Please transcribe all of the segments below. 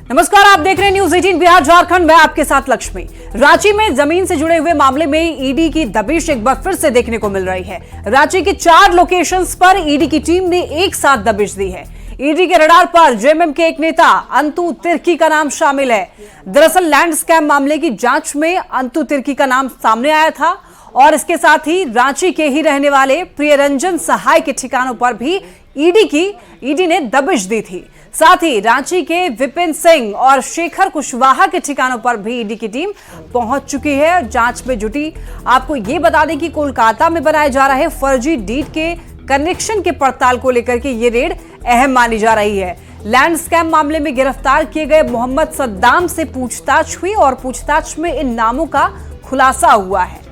नमस्कार, आप देख रहे हैं न्यूज 18 बिहार झारखंड। मैं आपके साथ लक्ष्मी। रांची में जमीन से जुड़े हुए मामले में ईडी की दबिश एक बार फिर से देखने को मिल रही है। रांची के 4 लोकेशंस पर ईडी की टीम ने एक साथ दबिश दी है। ईडी के रडार पर जेएमएम के एक नेता अंतु तिर्की का नाम शामिल है। दरअसल लैंड स्कैम मामले की जांच में अंतु तिर्की का नाम सामने आया था और इसके साथ ही रांची के ही रहने वाले प्रियरंजन सहाय के ठिकानों पर भी ईडी ने दबिश दी थी। साथ ही रांची के विपिन सिंह और शेखर कुशवाहा के ठिकानों पर भी ईडी की टीम पहुंच चुकी है, जांच में जुटी। आपको ये बता दें कि कोलकाता में बनाए जा रहे फर्जी डीड के कनेक्शन के पड़ताल को लेकर के ये रेड अहम मानी जा रही है। लैंड स्कैम मामले में गिरफ्तार किए गए मोहम्मद सद्दाम से पूछताछ हुई और पूछताछ में इन नामों का खुलासा हुआ है।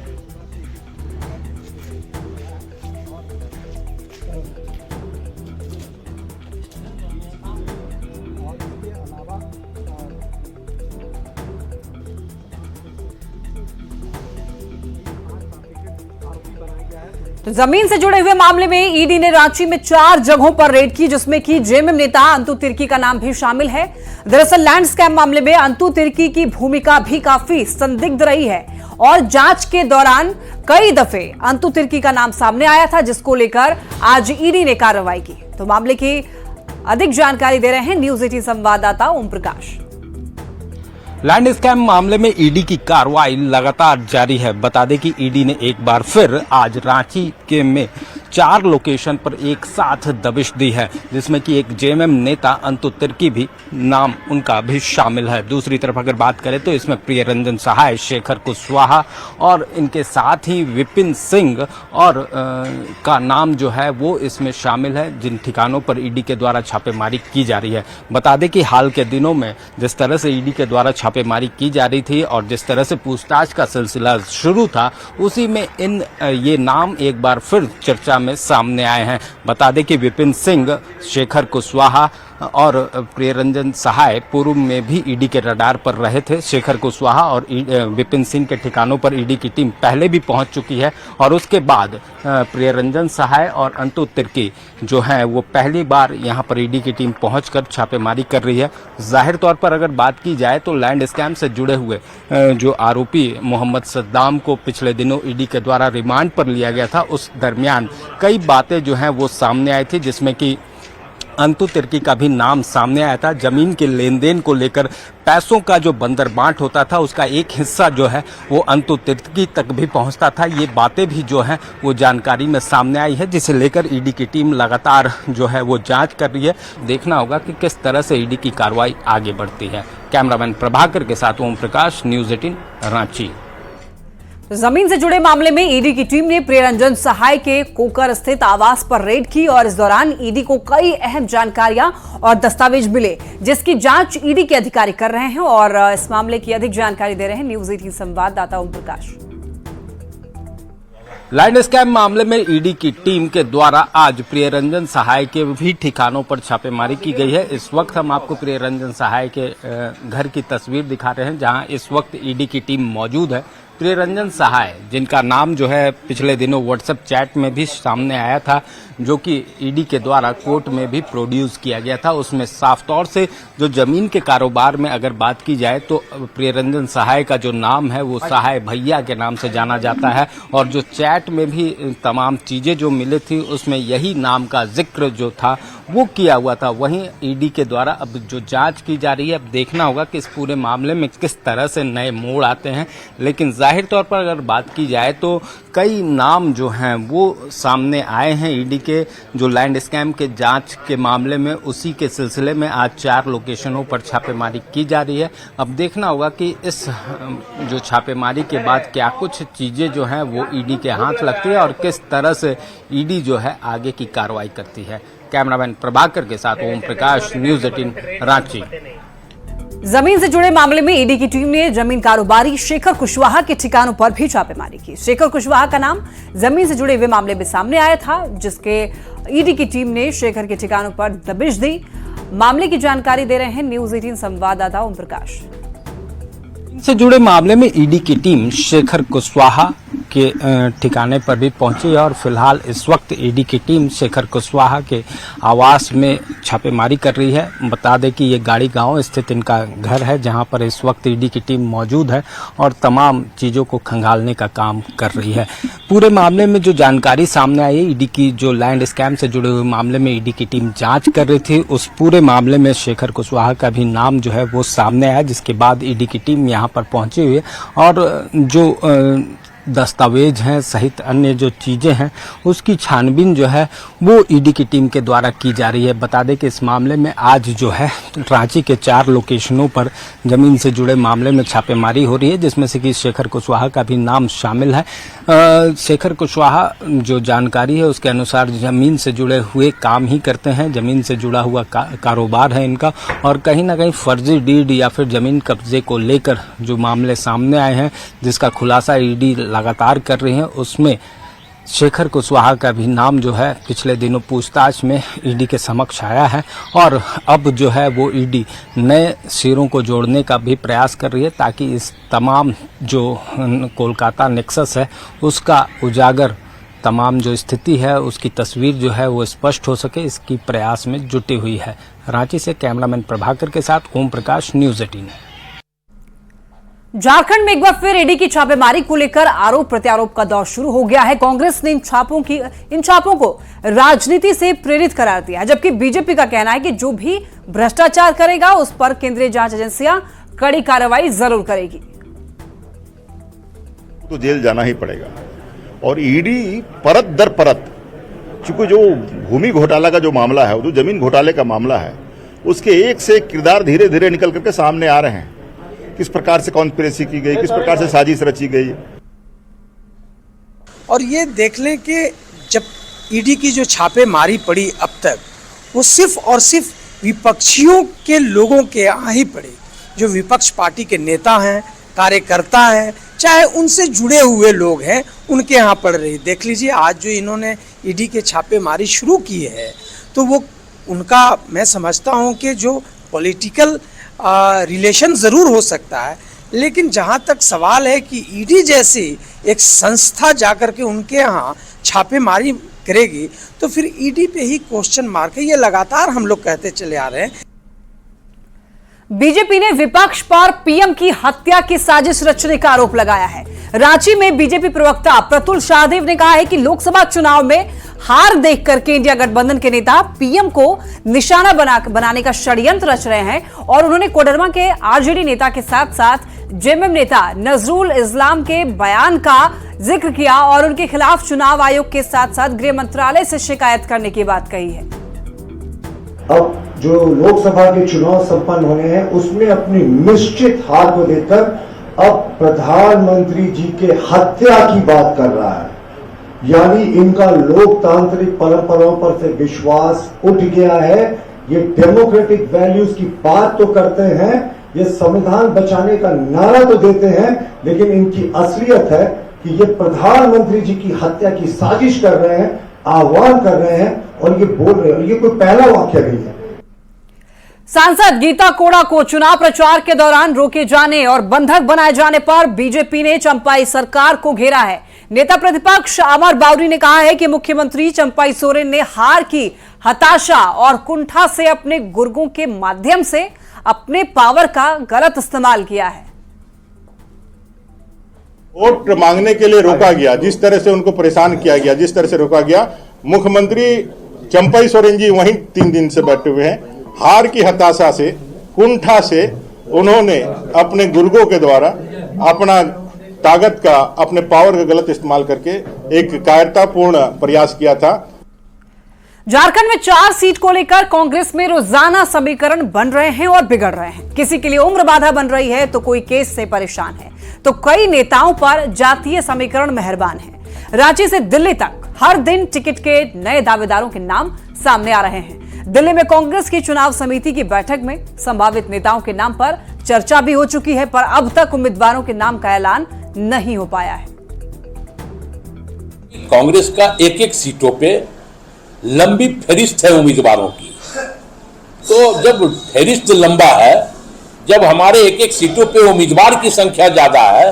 तो जमीन से जुड़े हुए मामले में ईडी ने रांची में 4 जगहों पर रेड की, जिसमें कि जेएमएम नेता अंतु तिर्की का नाम भी शामिल है। दरअसल लैंड स्कैम मामले में अंतु तिर्की की भूमिका भी काफी संदिग्ध रही है और जांच के दौरान कई दफे अंतु तिर्की का नाम सामने आया था, जिसको लेकर आज ईडी ने कार्रवाई की। तो मामले की अधिक जानकारी दे रहे हैं न्यूज 18 संवाददाता ओम प्रकाश। लैंड स्कैम मामले में ईडी की कार्रवाई लगातार जारी है। बता दें कि ईडी ने एक बार फिर आज रांची के में 4 लोकेशन पर एक साथ दबिश दी है, जिसमें कि एक जेएमएम नेता अंतु तिर्की भी नाम उनका भी शामिल है। दूसरी तरफ अगर बात करें तो इसमें प्रियरंजन सहाय, शेखर कुशवाहा और इनके साथ ही विपिन सिंह और का नाम जो है वो इसमें शामिल है, जिन ठिकानों पर ईडी के द्वारा छापेमारी की जा रही है। बता दें कि हाल के दिनों में जिस तरह से ईडी के द्वारा छापेमारी की जा रही थी और जिस तरह से पूछताछ का सिलसिला शुरू था, उसी में ये नाम एक बार फिर चर्चा में सामने आए हैं। बता दें कि विपिन सिंह, शेखर कुशवाहा और प्रियरंजन सहाय पूर्व में भी ईडी के रडार पर रहे थे। शेखर कुशवाहा और विपिन सिंह के ठिकानों पर ईडी की टीम पहले भी पहुंच चुकी है और उसके बाद प्रियरंजन सहाय और अंतु तिर्की जो है वो पहली बार यहां पर ईडी की टीम पहुंचकर छापेमारी कर रही है। जाहिर तौर पर अगर बात की जाए तो लैंड स्कैम से जुड़े हुए जो आरोपी मोहम्मद सद्दाम को पिछले दिनों ईडी के द्वारा रिमांड पर लिया गया था, उस दरमियान कई बातें जो हैं वो सामने आई थी, जिसमें कि अंतु तिर्की का भी नाम सामने आया था। जमीन के लेन देन को लेकर पैसों का जो बंदरबांट होता था, उसका एक हिस्सा जो है वो अंतु तिर्की तक भी पहुंचता था। ये बातें भी जो हैं वो जानकारी में सामने आई है, जिसे लेकर ईडी की टीम लगातार जो है वो जांच कर रही है। देखना होगा कि किस तरह से ईडी की कार्रवाई आगे बढ़ती है। कैमरामैन प्रभाकर के साथ ओम प्रकाश, न्यूज 18 रांची। जमीन से जुड़े मामले में ईडी की टीम ने प्रियरंजन सहाय के कोकर स्थित आवास पर रेड की और इस दौरान ईडी को कई अहम जानकारियां और दस्तावेज मिले, जिसकी जांच ईडी के अधिकारी कर रहे हैं और इस मामले की अधिक जानकारी दे रहे हैं न्यूज 18 संवाददाता ओम प्रकाश। लैंड स्कैम मामले में ईडी की टीम के द्वारा आज प्रियरंजन सहाय के भी ठिकानों पर छापेमारी की गई है। इस वक्त हम आपको प्रियरंजन सहाय के घर की तस्वीर दिखा रहे हैं, जहां इस वक्त ईडी की टीम मौजूद है। प्रियरंजन सहाय, जिनका नाम जो है पिछले दिनों व्हाट्सएप चैट में भी सामने आया था, जो कि ईडी के द्वारा कोर्ट में भी प्रोड्यूस किया गया था, उसमें साफ तौर से जो जमीन के कारोबार में अगर बात की जाए तो प्रियरंजन सहाय का जो नाम है वो सहाय भैया के नाम से जाना जाता है और जो चैट में भी तमाम चीजें जो मिली थी उसमें यही नाम का जिक्र जो था वो किया हुआ था। वहीं ईडी के द्वारा अब जो जांच की जा रही है, अब देखना होगा कि इस पूरे मामले में किस तरह से नए मोड़ आते हैं। लेकिन जाहिर तौर पर अगर बात की जाए तो कई नाम जो हैं वो सामने आए हैं ईडी के जो लैंड स्कैम के जांच के मामले में। उसी के सिलसिले में आज 4 लोकेशनों पर छापेमारी की जा रही है। अब देखना होगा कि इस जो छापेमारी के बाद क्या कुछ चीजें जो हैं वो ईडी के हाथ लगती है और किस तरह से ईडी जो है आगे की कार्रवाई करती है। कैमरामैन प्रभाकर के साथ ओम प्रकाश, न्यूज 18 रांची। जमीन से जुड़े मामले में ईडी की टीम ने जमीन कारोबारी शेखर कुशवाहा के ठिकानों पर भी छापेमारी की। शेखर कुशवाहा का नाम जमीन से जुड़े हुए मामले में सामने आया था, जिसके ईडी की टीम ने शेखर के ठिकानों पर दबिश दी। मामले की जानकारी दे रहे हैं न्यूज 18 संवाददाता ओम प्रकाश। से जुड़े मामले में ईडी की टीम शेखर कुशवाहा, के ठिकाने पर भी पहुंची है और फिलहाल इस वक्त ईडी की टीम शेखर कुशवाहा के आवास में छापेमारी कर रही है। बता दें कि ये गाड़ी गांव स्थित इनका घर है, जहां पर इस वक्त ईडी की टीम मौजूद है और तमाम चीज़ों को खंगालने का काम कर रही है। पूरे मामले में जो जानकारी सामने आई है, ईडी की जो लैंड स्कैम से जुड़े हुए मामले में ईडी की टीम जांच कर रही थी, उस पूरे मामले में शेखर कुशवाहा का भी नाम जो है वो सामने आया, जिसके बाद ईडी की टीम यहां पर पहुंची हुई है और जो दस्तावेज हैं सहित अन्य जो चीज़ें हैं उसकी छानबीन जो है वो ईडी की टीम के द्वारा की जा रही है। बता दें कि इस मामले में आज जो है रांची के 4 लोकेशनों पर जमीन से जुड़े मामले में छापेमारी हो रही है, जिसमें से कि शेखर कुशवाहा का भी नाम शामिल है। शेखर कुशवाहा जो जानकारी है उसके अनुसार जमीन से जुड़े हुए काम ही करते हैं, जमीन से जुड़ा हुआ कारोबार है इनका, और कहीं ना कहीं फर्जी डीड या फिर जमीन कब्जे को लेकर जो मामले सामने आए हैं जिसका खुलासा ईडी लगातार कर रही है, उसमें शेखर कुशवाहा का भी नाम जो है पिछले दिनों पूछताछ में ईडी के समक्ष आया है और अब जो है वो ईडी नए सिरों को जोड़ने का भी प्रयास कर रही है ताकि इस तमाम जो कोलकाता नेक्सस है उसका उजागर, तमाम जो स्थिति है उसकी तस्वीर जो है वो स्पष्ट हो सके, इसकी प्रयास में जुटी हुई है। रांची से कैमरामैन प्रभाकर के साथ ओम प्रकाश, न्यूज़ 18। झारखंड में एक बार फिर ईडी की छापेमारी को लेकर आरोप प्रत्यारोप का दौर शुरू हो गया है। कांग्रेस ने इन छापों को राजनीति से प्रेरित करार दिया है, जबकि बीजेपी का कहना है कि जो भी भ्रष्टाचार करेगा उस पर केंद्रीय जांच एजेंसियां कड़ी कार्रवाई जरूर करेगी। तो जेल जाना ही पड़ेगा। और ईडी परत दर परत, चूंकि जो भूमि घोटाला का जो मामला है, जो जमीन घोटाले का मामला है, उसके एक से एक किरदार धीरे धीरे निकल करके सामने आ रहे हैं। किस प्रकार से कॉन्स्पिरेसी की गई, किस प्रकार से साजिश रची गई। और ये देख लें कि जब ईडी की जो छापेमारी पड़ी अब तक, वो सिर्फ और सिर्फ विपक्षियों के लोगों के यहाँ ही पड़ी। जो विपक्ष पार्टी के नेता हैं, कार्यकर्ता हैं, चाहे उनसे जुड़े हुए लोग हैं, उनके यहाँ पड़ रही। देख लीजिए आज जो इन्होंने ईडी के छापेमारी शुरू की है, तो वो उनका मैं समझता हूँ कि जो पॉलिटिकल रिलेशन ज़रूर हो सकता है, लेकिन जहाँ तक सवाल है कि ईडी जैसी एक संस्था जाकर के उनके यहाँ छापेमारी करेगी, तो फिर ईडी पे ही क्वेश्चन मार्क है। ये लगातार हम लोग कहते चले आ रहे हैं। बीजेपी ने विपक्ष पर पीएम की हत्या की साजिश रचने का आरोप लगाया है। रांची में बीजेपी प्रवक्ता प्रतुल शाहदेव ने कहा है कि लोकसभा चुनाव में हार देख करके इंडिया गठबंधन के नेता पीएम को निशाना बनाने का षड्यंत्र रच रहे हैं और उन्होंने कोडरमा के आरजेडी नेता के साथ साथ जेएमएम नेता नजरुल इस्लाम के बयान का जिक्र किया और उनके खिलाफ चुनाव आयोग के साथ साथ गृह मंत्रालय से शिकायत करने की बात कही है। अब जो लोकसभा के चुनाव संपन्न होने हैं उसमें अपनी निश्चित हार को देखकर अब प्रधानमंत्री जी के हत्या की बात कर रहा है। यानी इनका लोकतांत्रिक परंपराओं पर से विश्वास उठ गया है। ये डेमोक्रेटिक वैल्यूज की बात तो करते हैं, ये संविधान बचाने का नारा तो देते हैं, लेकिन इनकी असलियत है कि ये प्रधानमंत्री जी की हत्या की साजिश कर रहे हैं, आह्वान कर रहे हैं और ये बोल रहे हैं। ये कोई पहला वाक्य नहीं है। सांसद गीता कोड़ा को चुनाव प्रचार के दौरान रोके जाने और बंधक बनाए जाने पर बीजेपी ने चंपाई सरकार को घेरा है। नेता प्रतिपक्ष अमर बावरी ने कहा है कि मुख्यमंत्री चंपाई सोरेन ने हार की हताशा और कुंठा से अपने गुर्गों के माध्यम से अपने पावर का गलत इस्तेमाल किया है। वोट मांगने के लिए रोका गया, जिस तरह से उनको परेशान किया गया, जिस तरह से रोका गया, मुख्यमंत्री चंपाई सोरेन जी वहीं 3 दिन से बैठे हुए हैं। हार की हताशा से, कुंठा से उन्होंने अपने गुर्गों के द्वारा अपना ताकत का, अपने पावर का गलत इस्तेमाल करके एक कायरतापूर्ण प्रयास किया था। झारखंड में 4 सीट को लेकर कांग्रेस में रोजाना समीकरण बन रहे हैं और बिगड़ रहे हैं। किसी के लिए उम्र बाधा बन रही है तो कोई केस से परेशान है, तो कई नेताओं पर जातीय समीकरण मेहरबान है। रांची से दिल्ली तक हर दिन टिकट के नए दावेदारों के नाम सामने आ रहे हैं। दिल्ली में कांग्रेस की चुनाव समिति की बैठक में संभावित नेताओं के नाम पर चर्चा भी हो चुकी है, पर अब तक उम्मीदवारों के नाम का ऐलान नहीं हो पाया है। कांग्रेस का एक सीटों पे लंबी फहरिस्त है उम्मीदवारों की। तो जब फहरिस्त लंबा है, जब हमारे एक सीटों पे उम्मीदवार की संख्या ज्यादा है,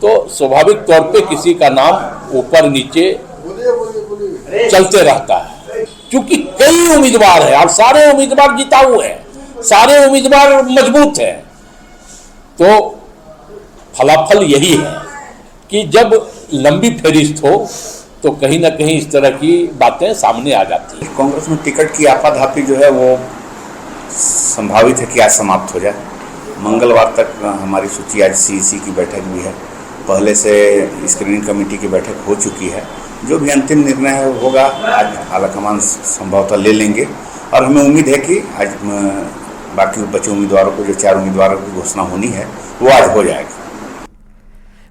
तो स्वाभाविक तौर पे किसी का नाम ऊपर नीचे चलते रहता है, क्योंकि कई उम्मीदवार हैं और सारे उम्मीदवार जिताऊ हैं, सारे उम्मीदवार मजबूत हैं। तो फलाफल यही है कि जब लंबी फेरिस्त हो तो कहीं ना कहीं इस तरह की बातें सामने आ जाती है। कांग्रेस में टिकट की आपाधापी जो है वो संभावित है कि आज समाप्त हो जाए। मंगलवार तक हमारी सूची, आज सीईसी की बैठक भी है, पहले से स्क्रीनिंग कमेटी की बैठक हो चुकी है। जो भी अंतिम निर्णय होगा आज आलाकमान संभवतः ले लेंगे और हमें उम्मीद है कि आज बाकी बचे उम्मीदवारों को, जो 4 उम्मीदवारों की घोषणा होनी है, वो आज हो जाएगी।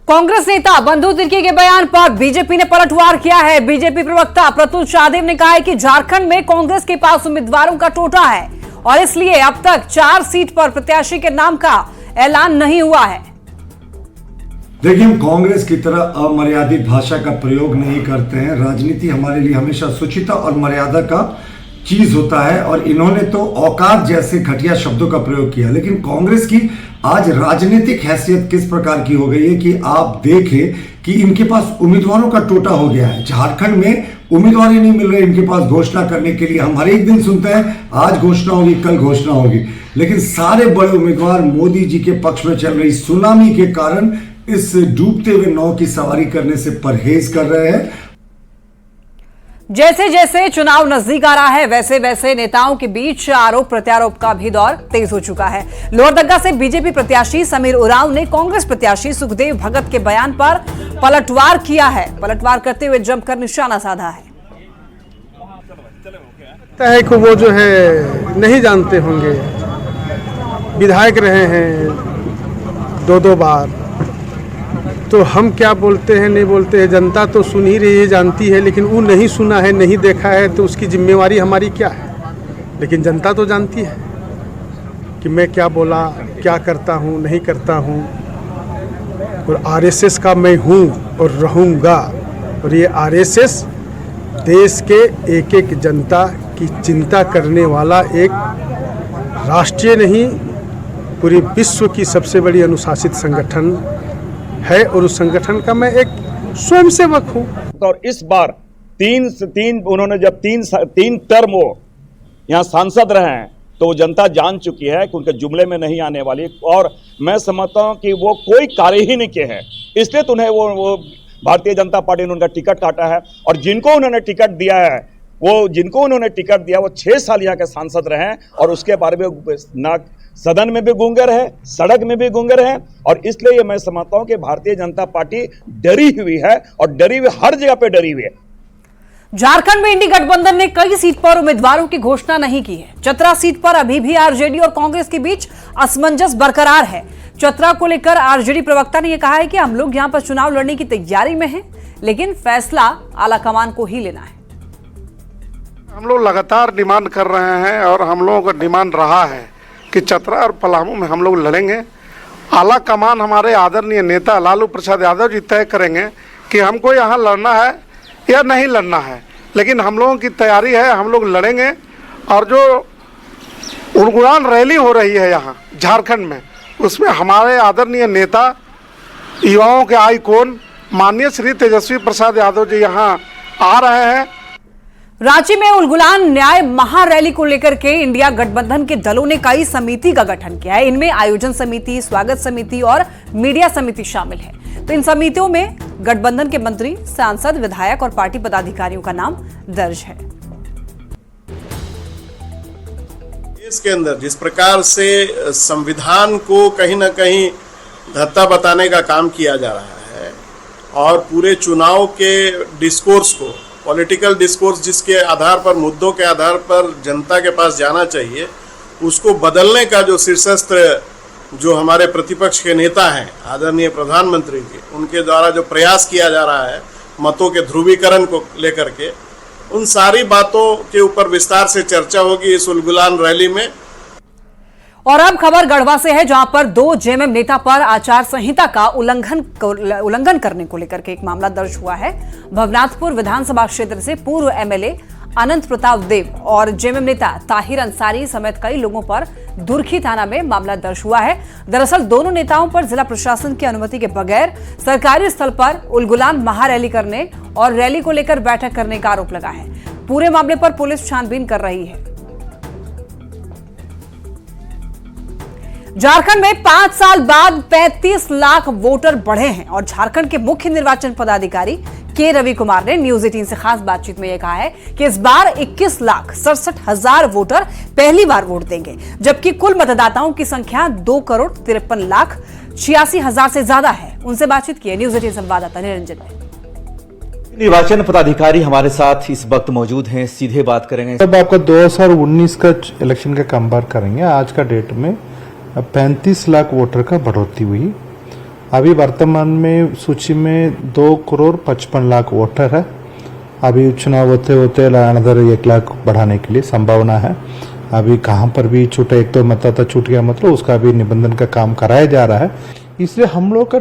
कांग्रेस नेता बंधु तिर्की के बयान पर बीजेपी ने पलटवार किया है। बीजेपी प्रवक्ता प्रतुल शाहदेव ने कहा है कि झारखंड में कांग्रेस के पास उम्मीदवारों का टोटा है और इसलिए अब तक 4 सीट पर प्रत्याशी के नाम का ऐलान नहीं हुआ है। देखिए, हम कांग्रेस की तरह अमर्यादित भाषा का प्रयोग नहीं करते हैं। राजनीति हमारे लिए हमेशा सुचिता और मर्यादा का चीज होता है और इन्होंने तो औकात जैसे घटिया शब्दों का प्रयोग किया। लेकिन कांग्रेस की आज राजनीतिक हैसियत किस प्रकार की हो गई है कि आप देखें कि इनके पास उम्मीदवारों का टोटा हो गया है। झारखंड में उम्मीदवार ही नहीं मिल रहे इनके पास घोषणा करने के लिए। हम हर एक दिन सुनते हैं आज घोषणा होगी, कल घोषणा होगी, लेकिन सारे बड़े उम्मीदवार मोदी जी के पक्ष में चल रही सुनामी के कारण इस डूबते हुए नाव की सवारी करने से परहेज कर रहे हैं। जैसे जैसे चुनाव नजदीक आ रहा है वैसे वैसे नेताओं के बीच आरोप प्रत्यारोप का भी दौर तेज हो चुका है। लोहरदगा से बीजेपी प्रत्याशी समीर उरांव ने कांग्रेस प्रत्याशी सुखदेव भगत के बयान पर पलटवार किया है। पलटवार करते हुए जमकर निशाना साधा है। कि वो जो है नहीं जानते होंगे, विधायक रहे हैं 2-2 बार, तो हम क्या बोलते हैं नहीं बोलते हैं, जनता तो सुन ही रही है, जानती है, लेकिन वो नहीं सुना है, नहीं देखा है, तो उसकी जिम्मेवारी हमारी क्या है। लेकिन जनता तो जानती है कि मैं क्या बोला, क्या करता हूँ, नहीं करता हूँ, और आरएसएस का मैं हूँ और रहूँगा। और ये आरएसएस देश के एक एक जनता की चिंता करने वाला एक राष्ट्रीय नहीं, पूरे विश्व की सबसे बड़ी अनुशासित संगठन है और उस संगठन का मैं एक स्वयंसेवक हूँ। और इस बार 3 उन्होंने जब 3 टर्म वो यहाँ सांसद रहे हैं तो वो जनता जान चुकी है कि उनके जुमले में नहीं आने वाली, और मैं समझता हूँ कि वो कोई कार्य ही नहीं किए हैं, इसलिए तो उन्हें वो भारतीय जनता पार्टी ने उनका टिकट काटा है। और जिनको उन्होंने टिकट दिया है, जिनको उन्होंने टिकट दिया वो 6 साल यहाँ के सांसद रहे हैं और उसके बारे में ना सदन में भी गूंगे रहे, सड़क में भी गूंगे रहे, और इसलिए ये मैं समझता हूँ कि भारतीय जनता पार्टी डरी हुई है और डरी हुई हर जगह पे डरी हुई है। झारखंड में इंडी गठबंधन ने कई सीट पर उम्मीदवारों की घोषणा नहीं की है। चतरा सीट पर अभी भी आरजेडी और कांग्रेस के बीच असमंजस बरकरार है। चतरा को लेकर आरजेडी प्रवक्ता ने यह कहा है कि हम लोग यहां पर चुनाव लड़ने की तैयारी में हैं, लेकिन फैसला आलाकमान को ही लेना है। हम लोग लगातार डिमांड कर रहे हैं और हम लोगों का डिमांड रहा है कि चतरा और पलामू में हम लोग लड़ेंगे। आला कमान हमारे आदरणीय नेता लालू प्रसाद यादव जी तय करेंगे कि हमको यहाँ लड़ना है या नहीं लड़ना है, लेकिन हम लोगों की तैयारी है, हम लोग लड़ेंगे। और जो उड़गुड़ान रैली हो रही है यहाँ झारखंड में, उसमें हमारे आदरणीय नेता, युवाओं के आइकॉन माननीय श्री तेजस्वी प्रसाद यादव जी यहाँ आ रहे हैं। रांची में उलगुलान न्याय महारैली को लेकर के इंडिया गठबंधन के दलों ने कई समिति का गठन किया है। इनमें आयोजन समिति, स्वागत समिति और मीडिया समिति शामिल है। तो इन समितियों में गठबंधन के मंत्री, सांसद, विधायक और पार्टी पदाधिकारियों का नाम दर्ज है। इसके अंदर जिस प्रकार से संविधान को कहीं ना कहीं धत्ता बताने का काम किया जा रहा है और पूरे चुनाव के डिस्कोर्स को, पॉलिटिकल डिस्कोर्स जिसके आधार पर, मुद्दों के आधार पर जनता के पास जाना चाहिए, उसको बदलने का जो शीर्षस्त्र जो हमारे प्रतिपक्ष के नेता हैं, आदरणीय प्रधानमंत्री जी, उनके द्वारा जो प्रयास किया जा रहा है मतों के ध्रुवीकरण को लेकर के, उन सारी बातों के ऊपर विस्तार से चर्चा होगी इस उलगुलान रैली में। और अब खबर गढ़वा से है, जहां पर 2 जेएमएम नेता पर आचार संहिता का उल्लंघन करने को लेकर के एक मामला दर्ज हुआ है। भवनाथपुर विधानसभा क्षेत्र से पूर्व एमएलए अनंत प्रताप देव और जेएमएम नेता ताहिर अंसारी समेत कई लोगों पर दुर्खी थाना में मामला दर्ज हुआ है। दरअसल दोनों नेताओं पर जिला प्रशासन की अनुमति के बगैर सरकारी स्थल पर उलगुलान महारैली करने और रैली को लेकर बैठक करने का आरोप लगा है। पूरे मामले पर पुलिस छानबीन कर रही है। झारखंड में 5 साल बाद 35 लाख वोटर बढ़े हैं और झारखंड के मुख्य निर्वाचन पदाधिकारी के रवि कुमार ने न्यूज 18 से खास बातचीत में यह कहा है कि इस बार 21,67,000 वोटर पहली बार वोट देंगे, जबकि कुल मतदाताओं की संख्या 2,53,86,000 से ज्यादा है। उनसे बातचीत की है न्यूज 18 संवाददाता निरंजन ने। निर्वाचन पदाधिकारी हमारे साथ इस वक्त मौजूद हैं, सीधे बात करेंगे। अब आपका 2019 का इलेक्शन का कंपेयर करेंगे, आज का डेट में 35 लाख वोटर का बढ़ोतरी हुई। अभी वर्तमान में सूची में 2,55,00,000 वोटर है। अभी चुनाव होते होते अनदर 1 लाख बढ़ाने के लिए संभावना है। अभी कहाँ पर भी छूटा, एक तो मतदाता छूट गया मतलब उसका भी निबंधन का काम कराया जा रहा है। इसलिए हम लोग का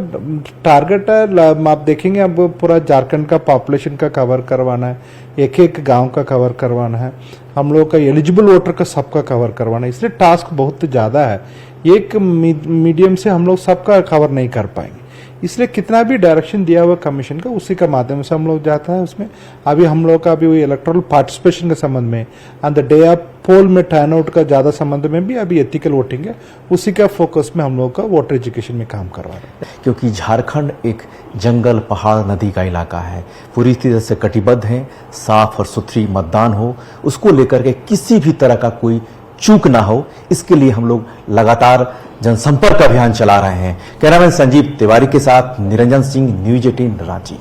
टारगेट है, आप देखेंगे अब पूरा झारखंड का पॉपुलेशन का कवर करवाना है, एक एक गांव का कवर करवाना है, हम लोग का एलिजिबल वोटर का सबका कवर करवाना है। इसलिए टास्क बहुत ज़्यादा है, एक मीडियम से हम लोग सबका कवर नहीं कर पाएंगे। इसलिए कितना भी डायरेक्शन दिया हुआ कमीशन का उसी का माध्यम से हम लोग जाता है उसमें। अभी हम लोग का अभी इलेक्टोरल पार्टिसिपेशन के संबंध में ऑन द डे ऑफ पोल में टर्न आउट का ज़्यादा संबंध में भी अभी एथिकल वोटिंग है, उसी का फोकस में हम लोग का वोटर एजुकेशन में काम करवा रहे हैं। क्योंकि झारखंड एक जंगल, पहाड़, नदी का इलाका है, पूरी तरह से कटिबद्ध है, साफ और सुथरी मतदान हो, उसको लेकर के किसी भी तरह का कोई चूक ना हो, इसके लिए हम लोग लगातार जनसंपर्क अभियान चला रहे हैं। कैमरामैन संजीव तिवारी के साथ निरंजन सिंह, न्यूज 18 रांची।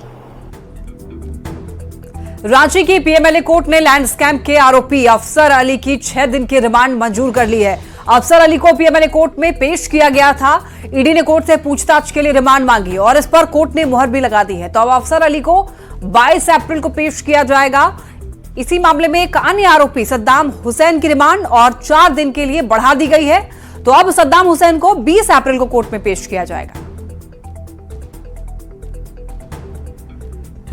रांची की पीएमएलए कोर्ट ने लैंड स्कैम के आरोपी अफसर अली की 6 दिन की रिमांड मंजूर कर ली है। अफसर अली को पीएमएलए कोर्ट में पेश किया गया था। ईडी ने कोर्ट से पूछताछ के लिए रिमांड मांगी और इस पर कोर्ट ने मुहर भी लगा दी है। तो अब अफसर अली को 22 अप्रैल को पेश किया जाएगा। इसी मामले में एक अन्य आरोपी सद्दाम हुसैन की रिमांड और 4 दिन के लिए बढ़ा दी गई है। तो अब सद्दाम हुसैन को 20 अप्रैल को कोर्ट में पेश किया जाएगा।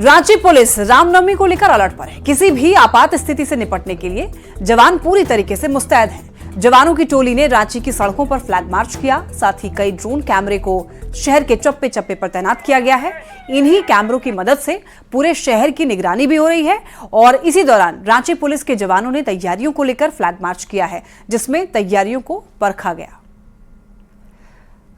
रांची पुलिस रामनवमी को लेकर अलर्ट पर है। किसी भी आपात स्थिति से निपटने के लिए जवान पूरी तरीके से मुस्तैद हैं। जवानों की टोली ने रांची की सड़कों पर फ्लैग मार्च किया, साथ ही कई ड्रोन कैमरे को शहर के चप्पे चप्पे पर तैनात किया गया है। इन्हीं कैमरों की मदद से पूरे शहर की निगरानी भी हो रही है और इसी दौरान रांची पुलिस के जवानों ने तैयारियों को लेकर फ्लैग मार्च किया है, जिसमें तैयारियों को परखा गया।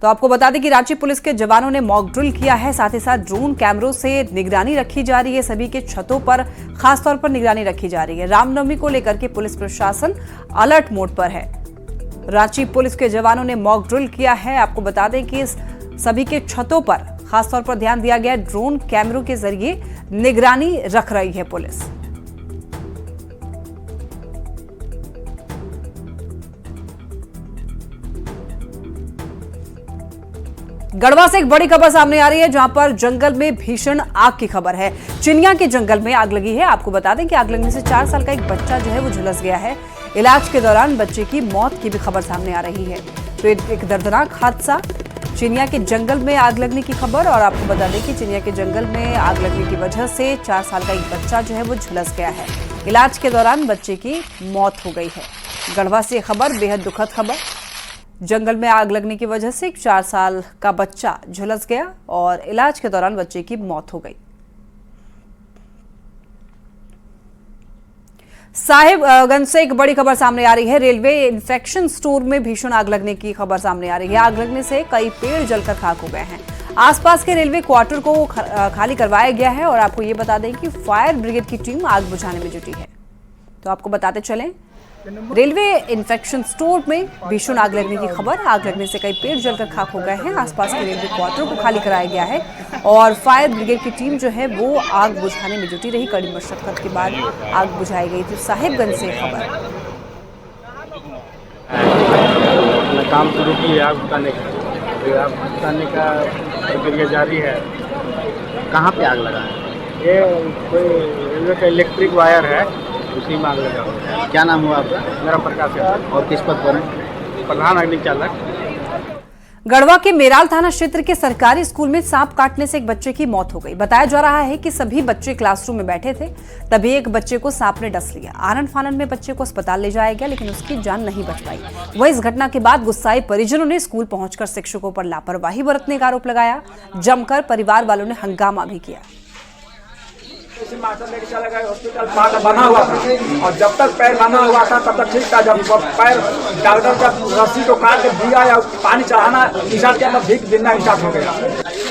तो आपको बता दें कि रांची पुलिस के जवानों ने मॉक ड्रिल किया है, साथ ही साथ ड्रोन कैमरों से निगरानी रखी जा रही है। सभी के छतों पर खासतौर पर निगरानी रखी जा रही है। रामनवमी को लेकर के पुलिस प्रशासन अलर्ट मोड पर है। रांची पुलिस के जवानों ने मॉक ड्रिल किया है। आपको बता दें कि सभी के छतों पर खासतौर पर ध्यान दिया गया। ड्रोन कैमरों के जरिए निगरानी रख रही है पुलिस। गढ़वा से एक बड़ी खबर सामने आ रही है, जहां पर जंगल में भीषण आग की खबर है। चिनिया के जंगल में आग लगी है। आपको बता दें कि आग लगने से 4 साल का एक बच्चा जो है वो झुलस गया है। इलाज के दौरान बच्चे की मौत की भी खबर सामने आ रही है। तो एक दर्दनाक हादसा, चिनिया के जंगल में आग लगने की खबर। और आपको बता दें कि चिनिया के जंगल में आग लगने की वजह से 4 साल का एक बच्चा जो है वो झुलस गया है। इलाज के दौरान बच्चे की मौत हो गई है। गढ़वा से खबर बेहद दुखद खबर। जंगल में आग लगने की वजह से एक 4 साल का बच्चा झुलस गया और इलाज के दौरान बच्चे की मौत हो गई। साहिबगंज से एक बड़ी खबर सामने आ रही है। रेलवे इन्फेक्शन स्टोर में भीषण आग लगने की खबर सामने आ रही है। आग लगने से कई पेड़ जलकर खाक हो गए हैं। आसपास के रेलवे क्वार्टर को खाली करवाया गया है और आपको ये बता दें कि फायर ब्रिगेड की टीम आग बुझाने में जुटी है। तो आपको बताते चलें, रेलवे इन्फेक्शन स्टोर में भीषण आग लगने की खबर। आग लगने से कई पेड़ जलकर खाक हो गए हैं। आसपास के रेलवे क्वार्टर को खाली कराया गया है और फायर ब्रिगेड की टीम जो है वो आग बुझाने में जुटी रही। कड़ी मशक्कत के बाद आग बुझाई गई थी। साहिबगंज से खबर। काम शुरू की आग बुझाने का, आग बुझाने का प्रक्रिया जारी है। कहाँ पे आग लगा है? ये कोई रेलवे का इलेक्ट्रिक वायर है, उसी में आग लगा हुआ है। क्या नाम हुआ आपका? मेरा प्रकाश है। और किस पद पर? प्रधान अग्नि चालक। गढ़वा के मेराल थाना क्षेत्र के सरकारी स्कूल में सांप काटने से एक बच्चे की मौत हो गई। बताया जा रहा है कि सभी बच्चे क्लासरूम में बैठे थे, तभी एक बच्चे को सांप ने डस लिया। आनन फानन में बच्चे को अस्पताल ले जाया गया, लेकिन उसकी जान नहीं बच पाई। वहीं इस घटना के बाद गुस्साए परिजनों ने स्कूल पहुंचकर शिक्षकों पर लापरवाही बरतने का आरोप लगाया। जमकर परिवार वालों ने हंगामा भी किया। लेके चला गया हॉस्पिटल, पाटा बना हुआ था और जब तक पैर बना हुआ था तब तक ठीक था। जब पैर डॉक्टर जब रस्सी को काट के दिया या पानी चढ़ाना स्टार्ट किया तब भीख गिरना स्टार्ट हो गया।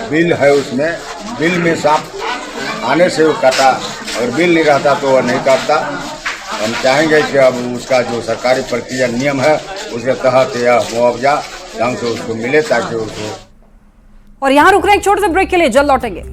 बिल है उसमें, बिल में सांप आने से वो काटा, अगर बिल नहीं रहता तो वह नहीं काटता। हम चाहेंगे कि अब उसका जो सरकारी प्रक्रिया नियम है उसके तहत यह मुआवजा ढंग से उसको मिले ताकि उसको। और यहाँ रुक रहे एक छोटे से ब्रेक के लिए, जल्द लौटेंगे।